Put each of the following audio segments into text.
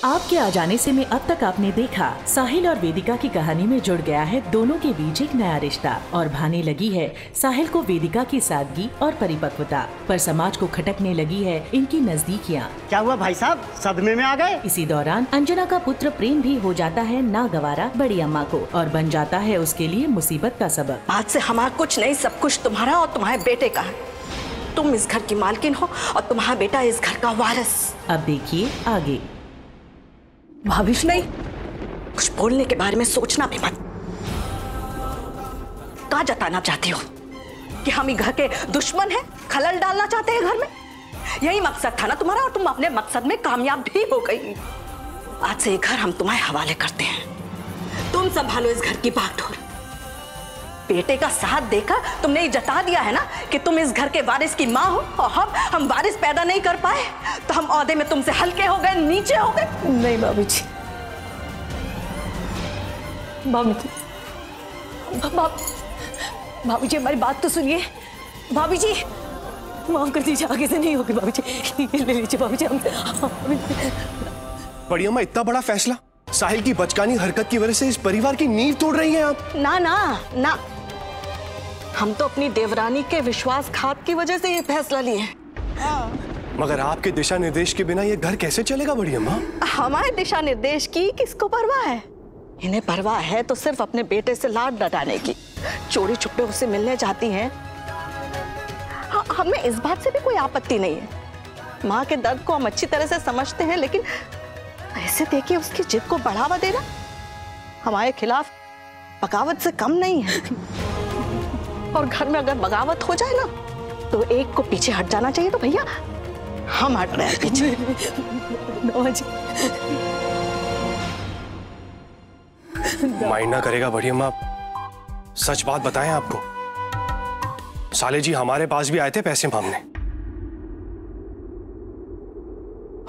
आपके आ जाने से में अब तक आपने देखा साहिल और वेदिका की कहानी में जुड़ गया है दोनों के बीच एक नया रिश्ता और भाने लगी है साहिल को वेदिका की सादगी और परिपक्वता, पर समाज को खटकने लगी है इनकी नजदीकियाँ। क्या हुआ भाई साहब, सदमे में आ गए? इसी दौरान अंजना का पुत्र प्रेम भी हो जाता है नागवारा बड़ी अम्मा को और बन जाता है उसके लिए मुसीबत का सबब। आज से हमारा कुछ नहीं, सब कुछ तुम्हारा और तुम्हारे बेटे का है। तुम इस घर की मालकिन हो और तुम्हारा बेटा इस घर का वारिस। अब देखिए आगे। भाभिश नहीं, कुछ बोलने के बारे में सोचना भी मत। क्या जताना चाहती हो कि हम ही घर के दुश्मन हैं, खलल डालना चाहते हैं घर में? यही मकसद था ना तुम्हारा और तुम अपने मकसद में कामयाब भी हो गई। आज से ये घर हम तुम्हारे हवाले करते हैं, तुम संभालो इस घर की बागडोर। बेटे का साथ देकर तुमने ये जता दिया है ना कि तुम इस घर के वारिस की माँ हो, और हम वारिस पैदा नहीं कर पाए तो हम औहदे में तुमसे हल्के हो गए, नीचे हो गए। नहीं भाभी जी, भाभी जी हमारी बात तो सुनिए। भाभी जी माफ कर दीजिए, आगे से नहीं होगी भाभी जी, ले लीजिए भाभी जी हमसे। बड़ी अम्मा, इतना बड़ा फैसला साहिल की बचकानी हरकत की वजह से इस परिवार की नींव तोड़ रही हैं आप? ना ना ना, हम तो अपनी देवरानी के विश्वासघात की वजह से ये फैसला लिए हैं। मगर आपके दिशा निर्देश के बिना ये घर कैसे चलेगा बड़ी अम्मा? हमारे दिशा निर्देश की किसको परवाह है? इन्हें परवाह है तो सिर्फ अपने बेटे से लाड लडाने की। चोरी छुपे उससे मिलने जाती हैं। हमें इस बात से भी कोई आपत्ति नहीं है। माँ के दर्द को हम अच्छी तरह से समझते हैं, लेकिन ऐसे देखिए उसकी जिद को बढ़ावा देना हमारे खिलाफ बगावत से कम नहीं है। और घर में अगर बगावत हो जाए ना तो एक को पीछे हट जाना चाहिए, तो भैया हम हट रहे हैं पीछे। माइंड ना करेगा बड़ी अम्मा, सच बात बताएं आपको, साले जी हमारे पास भी आए थे पैसे मांगने।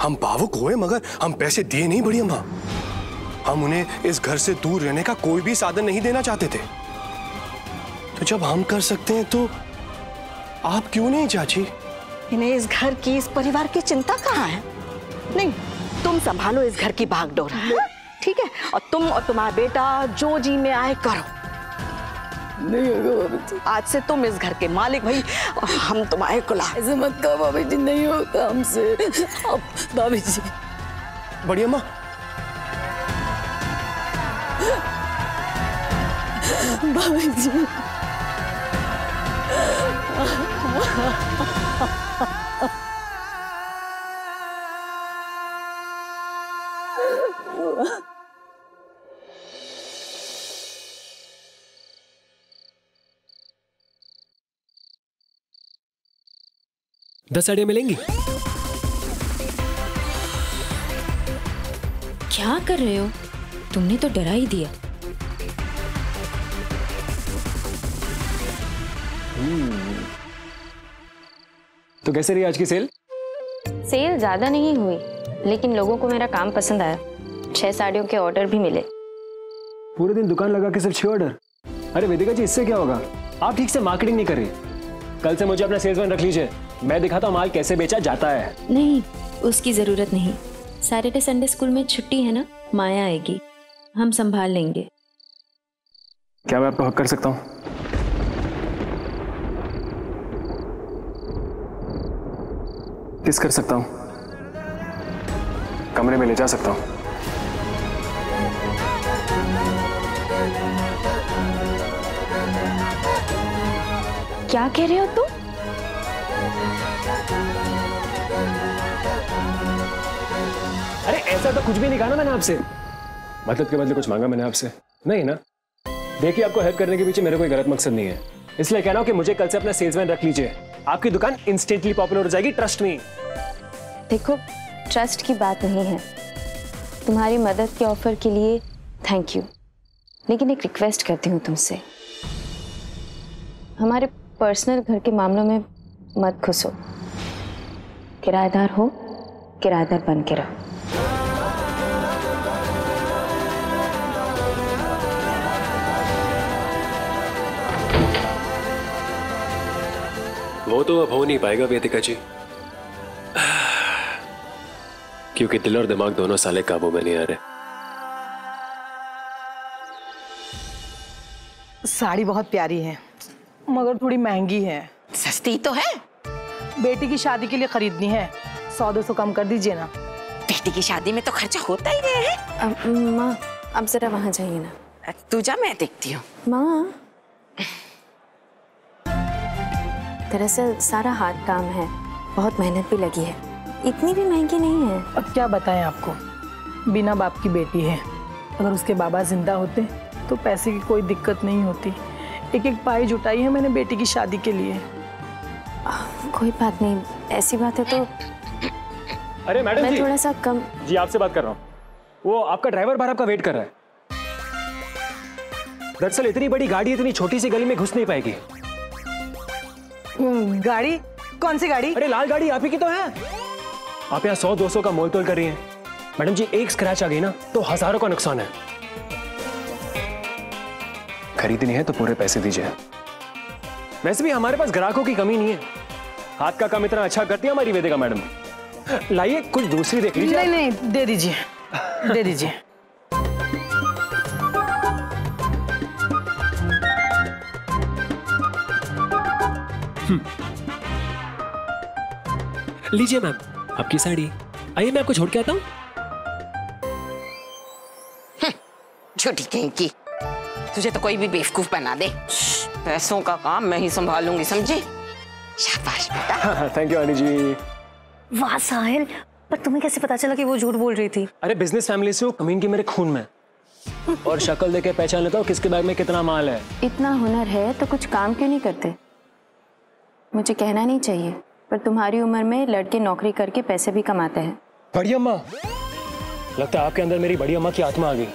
हम भावुक हुए मगर हम पैसे दिए नहीं बड़ी अम्मा। हम उन्हें इस घर से दूर रहने का कोई भी साधन नहीं देना चाहते थे। तो जब हम कर सकते हैं तो आप क्यों नहीं चाची? इन्हें इस घर की, इस परिवार की चिंता कहाँ है? नहीं, तुम संभालो इस घर की भागडोर, ठीक है? और तुम और तुम्हारा बेटा जो जी में आए करो। नहीं होगा भाभी जी, आज से तुम इस घर के मालिक भाई और हम तुम्हारे गुलाम। ऐसे मत कहो भाभी जी, नहीं होगा हमसे। भाभी जी, बड़ी अम्मा, भाभी जी, दस साड़ियाँ मिलेंगी? क्या कर रहे हो? तुमने तो डरा ही दिया। तो कैसे रही आज की सेल? सेल ज्यादा नहीं हुई, लेकिन लोगों को मेरा काम पसंद आया। 6 साड़ियों के ऑर्डर भी मिले। पूरे दिन दुकान लगा के सिर्फ 6 ऑर्डर? अरे वेदिका जी, इससे क्या होगा? आप ठीक से मार्केटिंग नहीं कर रही। कल से मुझे अपना सेल्समैन रख लीजिए, मैं दिखाता हूँ माल कैसे बेचा जाता है। नहीं, उसकी जरूरत नहीं। सैटरडे संडे स्कूल में छुट्टी है ना, माया आएगी, हम संभाल लेंगे। क्या मैं आपको हक कर सकता हूँ? किस कर सकता हूँ? कमरे में ले जा सकता हूँ? क्या कह रहे हो तुम? अरे ऐसा तो कुछ भी नहीं कहा ना मैंने आपसे। मदद के बदले कुछ मांगा मैंने आपसे? नहीं ना। देखिए, आपको हेल्प करने के पीछे मेरा कोई गलत मकसद नहीं है, इसलिए कह रहा हूं कि मुझे कल से अपना सेल्समैन रख लीजिए। आपकी दुकान इंस्टेंटली पॉपुलर हो जाएगी, ट्रस्ट मी। देखो, ट्रस्ट की बात नहीं है। तुम्हारी मदद के ऑफर के लिए थैंक यू, लेकिन एक रिक्वेस्ट करती हूँ तुमसे, हमारे पर्सनल घर के मामलों में मत घुसो। किराएदार हो, किराएदार बन के रहो। वो तो अब हो नहीं पाएगा वेदिका जी, क्योंकि दिल और दिमाग दोनों साले काबू में नहीं आ रहे। साड़ी बहुत प्यारी है मगर थोड़ी महंगी है। सस्ती तो है। बेटी की शादी के लिए खरीदनी है, 100-200 कम कर दीजिए ना। बेटी की शादी में तो खर्चा होता ही है। माँ अब जरा वहाँ जाइए ना। तू जा, मैं देखती हूँ। माँ दरअसल सारा हाथ काम है, बहुत मेहनत भी लगी है, इतनी भी महंगी नहीं है। अब क्या बताएं आपको, बिना बाप की बेटी है। अगर उसके बाबा जिंदा होते तो पैसे की कोई दिक्कत नहीं होती। एक एक पाई जुटाई है मैंने बेटी की शादी के लिए। कोई बात नहीं, ऐसी बात है तो अरे मैडम मैं जी, थोड़ा सा कम। जी आपसे बात कर रहा हूँ। वो आपका ड्राइवर बाहर आपका वेट कर रहा है। दरअसल इतनी बड़ी गाड़ी इतनी छोटी सी गली में घुस नहीं पाएगी। गाड़ी? कौन सी गाड़ी? अरे लाल गाड़ी आप ही की तो है। आप यहाँ 100-200 का मोल तोल कर रही हैं। मैडम जी एक स्क्रैच आ गई ना तो हजारों का नुकसान है। खरीदनी है तो पूरे पैसे दीजिए। वैसे भी हमारे पास ग्राहकों की कमी नहीं है। हाथ का काम इतना अच्छा करती है हमारी वेदिका मैडम। लाइए कुछ दूसरी देख लीजिए। नहीं नहीं, दे दीजिए दे दीजिए। लीजिए मैम आपकी साड़ी। आइए मैं आपको छोड़ के आता हूँ। झूठी कहीं की, तुझे तो कोई भी बेवकूफ बना दे। पैसों का काम मैं ही संभालूंगी, समझी? शाबाश बेटा। थैंक यू आनी जी। वाह साहिल, पर तुम्हें कैसे पता चला कि वो झूठ बोल रही थी? अरे बिजनेस फैमिली से वो कमीन की मेरे खून में। और शक्ल देख के पहचान लेता हूँ किसके बैग में कितना माल है। इतना हुनर है तो कुछ काम क्यों नहीं करते? मुझे कहना नहीं चाहिए पर तुम्हारी उम्र में लड़के नौकरी करके पैसे भी कमाते हैं। बड़ी अम्मा, लगता है आपके अंदर मेरी बड़ी अम्मा की आत्मा आ गई।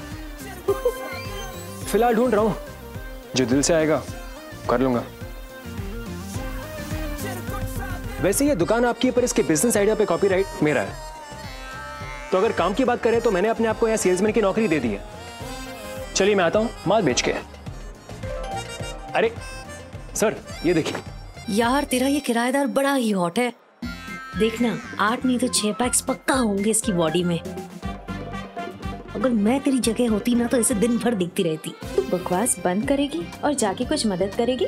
फिलहाल ढूंढ रहा हूँ, जो दिल से आएगा कर लूंगा। वैसे ये दुकान आपकी है पर इसके बिजनेस आइडिया पे कॉपीराइट मेरा है। तो अगर काम की बात करें तो मैंने अपने आप को यहाँ सेल्समैन की नौकरी दे दी है। चलिए मैं आता हूँ माल बेच के। अरे सर ये देखिए। यार तेरा ये किराएदार बड़ा ही हॉट है। देखना 8 नहीं तो 6 पैक्स पक्का होंगे इसकी बॉडी में। अगर मैं तेरी जगह होती ना तो इसे दिन भर देखती रहती। तू बकवास बंद करेगी और जाके कुछ मदद करेगी?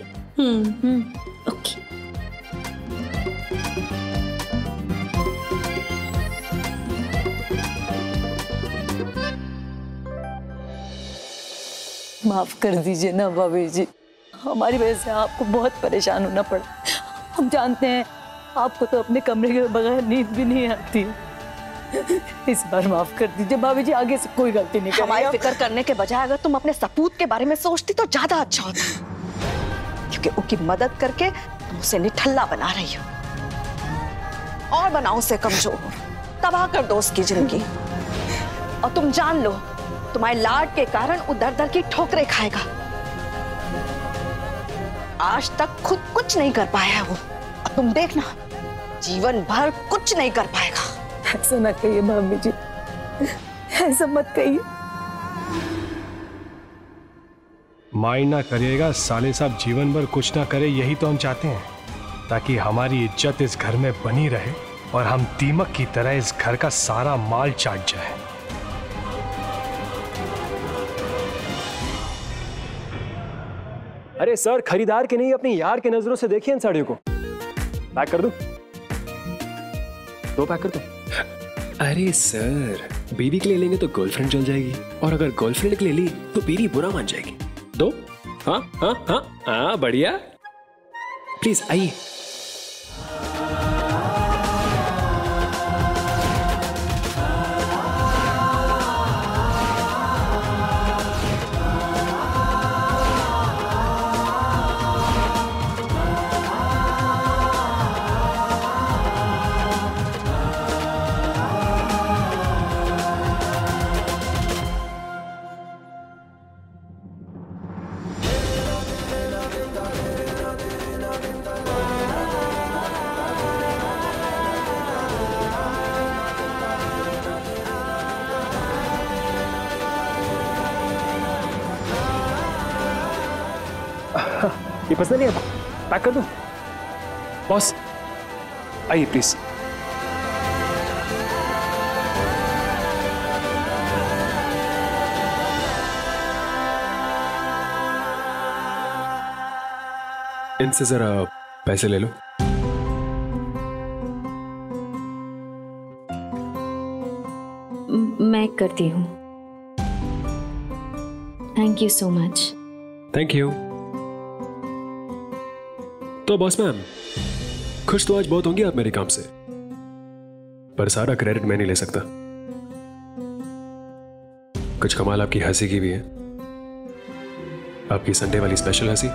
ओके। माफ कर दीजिए ना भाभी जी, हमारी वजह से आपको बहुत परेशान होना पड़ा। हम जानते हैं आपको तो अपने कमरे के बगैर नींद भी नहीं आती। इस बार माफ कर दीजिए भाभी जी, आगे से कोई गलती नहीं करेंगे। हमारी फिक्र करने के बजाय अगर तुम अपने सपूत के बारे में सोचती तो ज्यादा अच्छा होता, क्योंकि उसकी मदद करके तुम उसे निठल्ला बना रही हो और बनाओ उसे कमजोर, तबाह कर दो उसकी जिंदगी। और तुम जान लो तुम्हारे लाड के कारण वो दर दर की ठोकरें खाएगा। आज तक खुद कुछ नहीं कर पाया है वो, और तुम देखना जीवन भर कुछ नहीं कर पाएगा। ऐसा ना कहिए भाभी जी, ऐसा मत कहिए। माइंड ना करिएगा, साले साहब जीवन भर कुछ ना करे, यही तो हम चाहते हैं, ताकि हमारी इज्जत इस घर में बनी रहे और हम दीमक की तरह इस घर का सारा माल चाट जाए। अरे सर खरीदार के नहीं अपनी यार के नजरों से देखिए इन साड़ियों को। पैक कर दूं? 2 पैक कर दूं? अरे सर बेबी के लिए लेंगे तो गर्लफ्रेंड चल जाएगी, और अगर गर्लफ्रेंड के लिए ली तो बेबी बुरा मान जाएगी। 2? हाँ हाँ हाँ हाँ बढ़िया। प्लीज आइए। ये पसंद नहीं है, पैक कर दूं? बॉस आइए प्लीज। बैंक से जरा पैसे ले लो। मैं करती हूँ। Thank you so much. Thank you. तो बॉस मैम, खुश तो आज बहुत होंगी आप मेरे काम से, पर सारा क्रेडिट मैं नहीं ले सकता। कुछ कमाल आपकी हंसी की भी है, आपकी संडे वाली स्पेशल हंसी।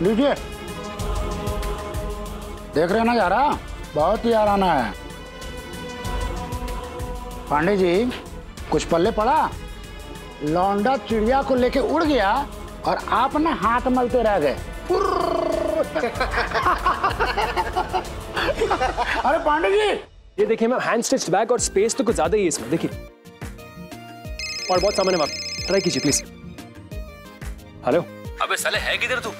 लीजिए, देख रहे ना यारा, बहुत ही याराना है। पांडे जी, कुछ पल्ले पड़ा? लौंडा चिड़िया को लेके उड़ गया और आप ना हाथ मलते रह गए। अरे पांडे जी, ये देखिए मैम, हैंड स्टिच्ड बैग और स्पेस तो कुछ ज्यादा ही है इसमें, देखिए। और बहुत सामान है मैम, ट्राई कीजिए प्लीज। हेलो। अबे साले है किधर तू?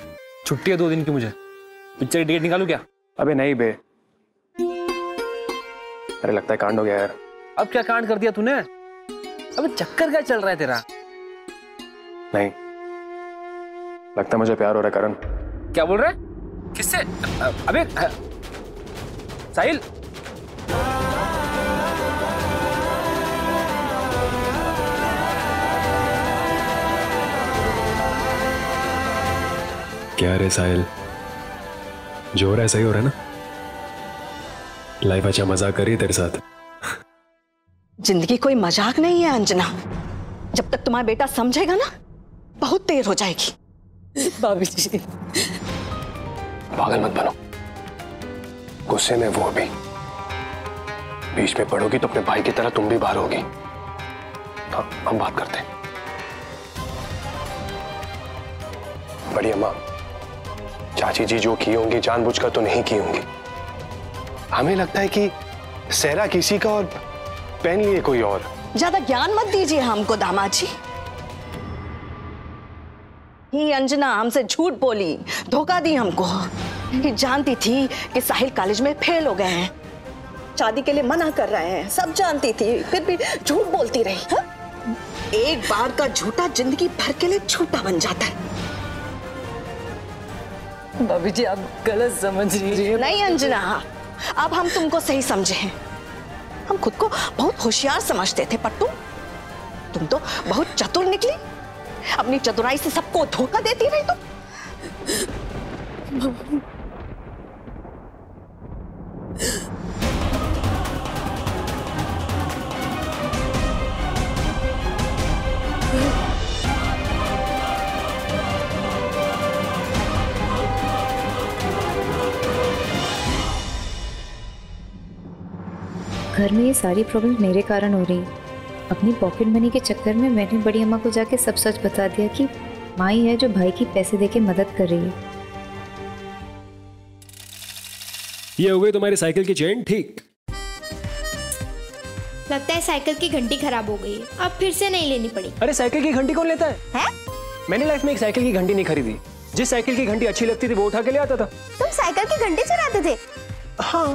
छुट्टी है 2 दिन की मुझे, पिक्चर की टिकट निकालू क्या? अबे नहीं बे, अरे लगता है कांड हो गया यार। अब क्या कांड कर दिया तूने? अबे चक्कर क्या चल रहा है तेरा? नहीं, लगता है मुझे प्यार हो रहा है करण। क्या बोल रहा है? किससे? अबे साहिल, क्या रे साहिल, जो हो रहा है सही हो रहा है ना? लाइफ अच्छा मजाक करी तेरे साथ। जिंदगी कोई मजाक नहीं है अंजना। जब तक तुम्हारा बेटा समझेगा ना, बहुत देर हो जाएगी। भाभी जी, पागल मत बनो, गुस्से में वो भी। बीच में पड़ोगी तो अपने भाई की तरह तुम भी बाहर होगी। हाँ, हम बात करते हैं। बड़ी अम्मा, चाची जी जो की होंगी जानबूझकर तो नहीं की होंगी। हमें लगता है कि सेहरा किसी का और पहन लिए कोई और। ज्यादा ज्ञान मत दीजिए हमको दामाद जी। ही अंजना हमसे झूठ बोली, धोखा दी हमको। ये जानती थी कि साहिल कॉलेज में फेल हो गए हैं, शादी के लिए मना कर रहे हैं, सब जानती थी, फिर भी झूठ बोलती रही। हा? एक बार का झूठा जिंदगी भर के लिए झूठा बन जाता है। भाभी जी, आप गलत समझ रही हैं। नहीं अंजना, अब हम तुमको सही समझे हैं। हम खुद को बहुत होशियार समझते थे, पर तुम तो बहुत चतुर निकली। अपनी चतुराई से सबको धोखा देती रही तुम। घर में ये सारी प्रॉब्लम मेरे कारण हो रही। अपनी पॉकेट मनी के चक्कर में मैंने बड़ी अम्मा को जाके सब सच बता दिया कि माँ ही है जो भाई की पैसे देके मदद कर रही है। ये हो गई तुम्हारी साइकिल की चेन ठीक। लगता है साइकिल की घंटी खराब हो गई है, अब फिर से नहीं लेनी पड़ी। अरे साइकिल की घंटी कौन लेता है? मैंने लाइफ में एक साइकिल की घंटी नहीं खरीदी। जिस साइकिल की घंटी अच्छी लगती थी वो उठा के ले आता था। तुम साइकिल की घंटी चलाते थे? हाँ,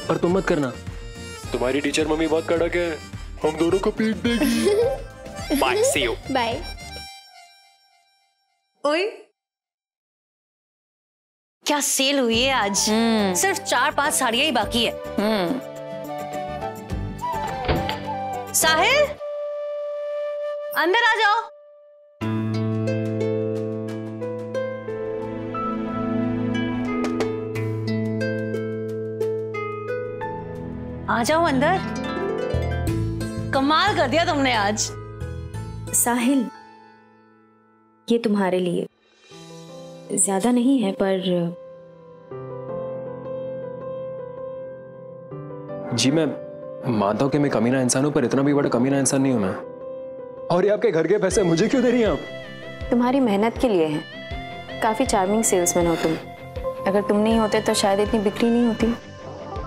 पर तुम मत करना, तुम्हारी टीचर मम्मी बहुत कड़क है, हम दोनों को पीट देगी। Bye, see you. बाय। ओए, क्या सेल हुई है आज? सिर्फ 4-5 साड़ियां ही बाकी है। साहिल, अंदर आ जाओ। आ जाओ अंदर। कमाल कर दिया तुमने आज। साहिल, ये तुम्हारे लिए ज्यादा नहीं है, पर जी मैं मानता हूं कि मैं कमीना इंसान हूं, पर इतना भी बड़ा कमीना इंसान नहीं हूं मैं। और ये आपके घर के पैसे मुझे क्यों दे रही हैं आप? तुम्हारी मेहनत के लिए है। काफी चार्मिंग सेल्समैन हो तुम। अगर तुम नहीं होते तो शायद इतनी बिक्री नहीं होती।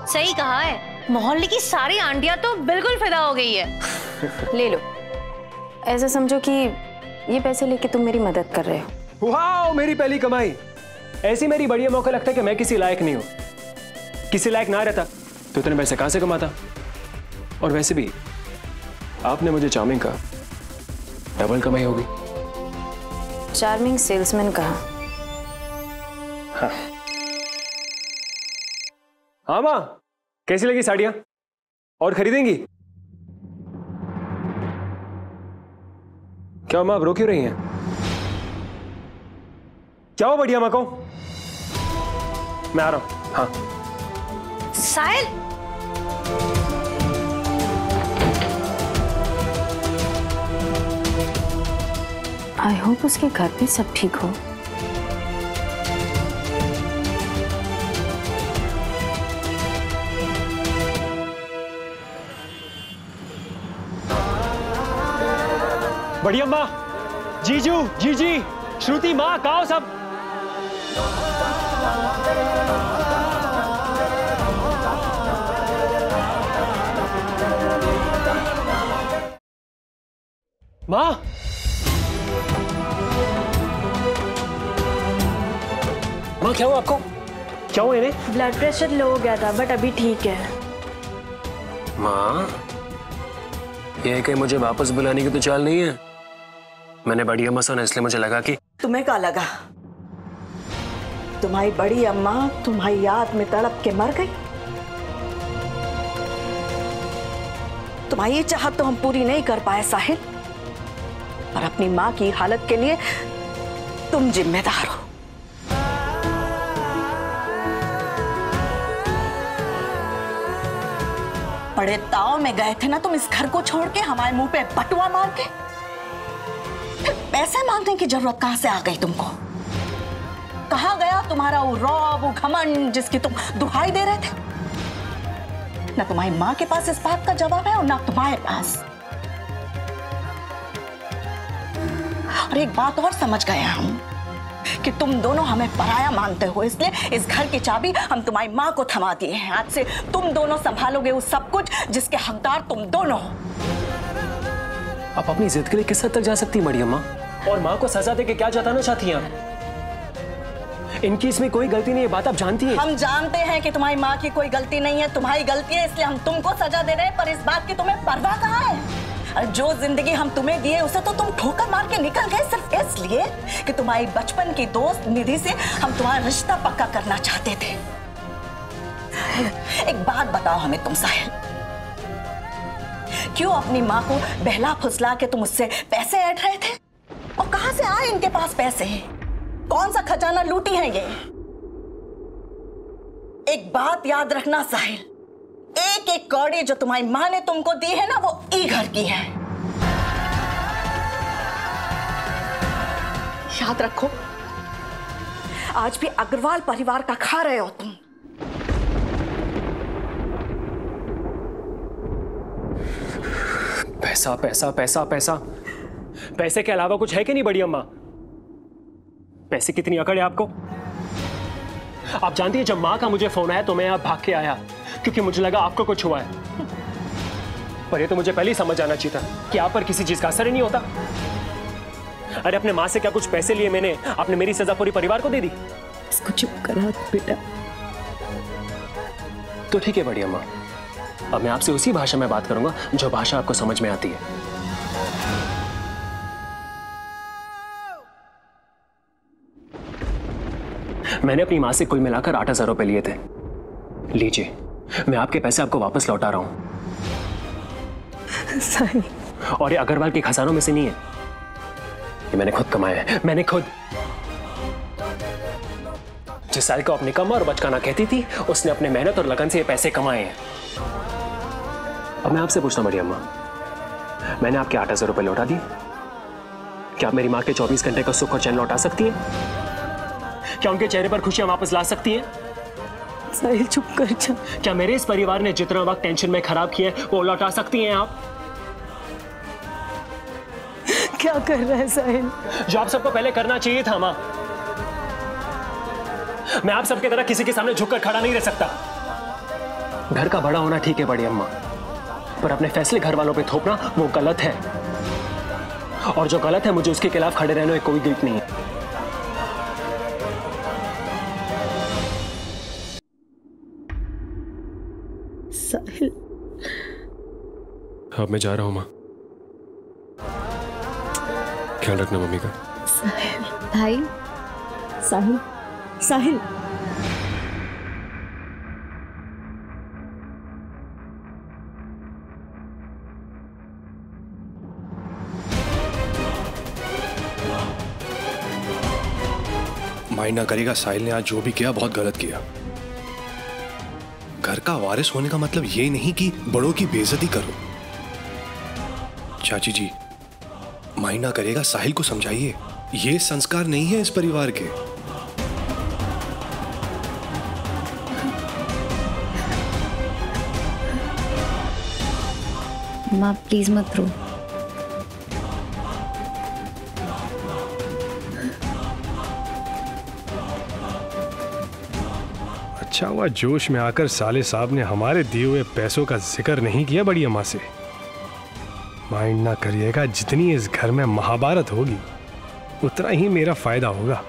सही कहा है, मोहल्ले की सारी आंटियां तो बिल्कुल फिदा हो गई है। ले लो, ऐसा समझो कि ये पैसे लेके तुम मेरी मदद कर रहे हो। वाह, मेरी पहली कमाई। ऐसी मेरी बढ़िया मौका लगता है कि मैं किसी लायक नहीं हूं। किसी लायक ना रहता तो इतने पैसे कहां से कमाता। और वैसे भी आपने मुझे चार्मिंग कहा, डबल कमाई होगी। चार्मिंग सेल्समैन कहा। हाँ माँ, कैसी लगी साड़ियां? और खरीदेंगी? क्या माँ, रो क्यों रही हैं? क्या हो बढ़िया माँ को? मैं आ रहा हूं। हाँ साहिल, आई होप उसके घर पे सब ठीक हो। बढ़िया माँ, जीजू, जीजी, श्रुति माँ, कहाँ हो सब? माँ, माँ क्या हुआ आपको? क्या हुआ इन्हें? ब्लड प्रेशर लो हो गया था बट अभी ठीक है। माँ, ये कहीं मुझे वापस बुलाने की तो चाल नहीं है? मैंने बड़ी अम्मा सुना इसलिए मुझे लगा कि तुम्हें क्या लगा? तुम्हारी बड़ी अम्मा तुम्हारी याद में तड़प के मर गई। तुम्हारी ये चाहत तो हम पूरी नहीं कर पाए साहिल, और अपनी माँ की हालत के लिए तुम जिम्मेदार हो। बड़े ताव में गए थे ना तुम इस घर को छोड़ के, हमारे मुंह पे बटुआ मार के। फिर पैसे मांगने की जरूरत कहां से आ गई तुमको? कहां गया तुम्हारा वो रौब, वो घमंड जिसकी तुम दुहाई दे रहे थे? ना तुम्हारी माँ के पास इस बात का जवाब है और ना तुम्हारे पास। और एक बात और समझ गए हम कि तुम दोनों हमें पराया मानते हो, इसलिए इस घर की चाबी हम तुम्हारी माँ को थमा दिए हैं। आज से तुम दोनों संभालोगे वो सब कुछ जिसके हकदार तुम दोनों हो। आप अपनी जिद के लिए किस हद तक जा सकती हैं बड़ी अम्मा? और माँ को सजा दे के क्या जताना चाहती हैं आप? इनकी इसमें कोई गलती नहीं है, बात आप जानती हैं। हम जानते हैं कि तुम्हारी माँ की कोई गलती नहीं है, तुम्हारी गलती है, इसलिए हम तुमको सजा दे रहे हैं। पर इस बात की तुम्हें परवाह कहाँ है? और जो जिंदगी हम तुम्हें दिए उसे तो तुम ठोकर मार के निकल गए सिर्फ इसलिए कि तुम्हारी बचपन की दोस्त निधि से हम तुम्हारा रिश्ता पक्का करना चाहते थे। एक बात बताओ हमें तुम साहिल, क्यों अपनी माँ को बहला फुसला के तुम उससे पैसे ऐंठ रहे थे? और कहां से आए इनके पास पैसे? कौन सा खजाना लूटी है ये? एक बात याद रखना साहिल, एक एक कौड़ी जो तुम्हारी माँ ने तुमको दी है ना, वो ई घर की है। याद रखो, आज भी अग्रवाल परिवार का खा रहे हो तुम। पैसा पैसा पैसा पैसा, पैसे के अलावा कुछ है कि नहीं बड़ी अम्मा? पैसे कितनी अकड़ है आपको? आप जानती हैं, जब माँ का मुझे फोन आया तो मैं यहाँ भाग के आया क्योंकि मुझे लगा आपको कुछ हुआ है। पर ये तो मुझे पहले ही समझ आना चाहिए था कि आप पर किसी चीज का असर ही नहीं होता। अरे अपने माँ से क्या कुछ पैसे लिए मैंने? आपने मेरी सजा पूरी परिवार को दे दी। इसको चुप करा बेटा। तो ठीक है बड़ी अम्मा, अब मैं आपसे उसी भाषा में बात करूंगा जो भाषा आपको समझ में आती है। मैंने अपनी मां से कुल मिलाकर 8,000 रुपए लिए थे। लीजिए, मैं आपके पैसे आपको वापस लौटा रहा हूं। साहिल, और ये अग्रवाल के खजानों में से नहीं है, ये मैंने खुद कमाया है। मैंने खुद। जिस साल को अपनी कम और बचकाना कहती थी, उसने अपने मेहनत और लगन से ये पैसे कमाए हैं। अब मैं आपसे पूछता हूं बड़ी अम्मा, मैंने आपके 8,000 रुपए लौटा दिए, क्या आप मेरी मां के 24 घंटे का सुख और चैन लौटा सकती है? क्या उनके चेहरे पर खुशियां वापस ला सकती है? साहिल चुप कर जा। क्या मेरे इस परिवार ने जितना वक्त टेंशन में खराब किया है वो लौटा सकती हैं आप? क्या कर रहा है साहिल? जो आप सबको पहले करना चाहिए था मां। मैं आप सबके तरह किसी के सामने झुककर खड़ा नहीं रह सकता। घर का बड़ा होना ठीक है बड़ी अम्मा, पर अपने फैसले घर वालों पे थोपना वो गलत है। और जो गलत है मुझे उसके खिलाफ खड़े रहने में कोई गिल्ट नहीं है। साहिल। अब मैं जा रहा हूँ माँ, ख्याल रखना मम्मी का। साहिल भाई साहिल साहिल। माइंड ना करेगा, साहिल ने आज जो भी किया बहुत गलत किया। घर का वारिस होने का मतलब ये नहीं कि बड़ों की बेइज्जती करो। चाची जी, माइंड ना करेगा, साहिल को समझाइए, ये संस्कार नहीं है इस परिवार के। माँ प्लीज मत रो। अच्छा हुआ जोश में आकर साले साहब ने हमारे दिए हुए पैसों का जिक्र नहीं किया बड़ी अम्मा से। माइंड ना करिएगा, जितनी इस घर में महाभारत होगी उतना ही मेरा फायदा होगा।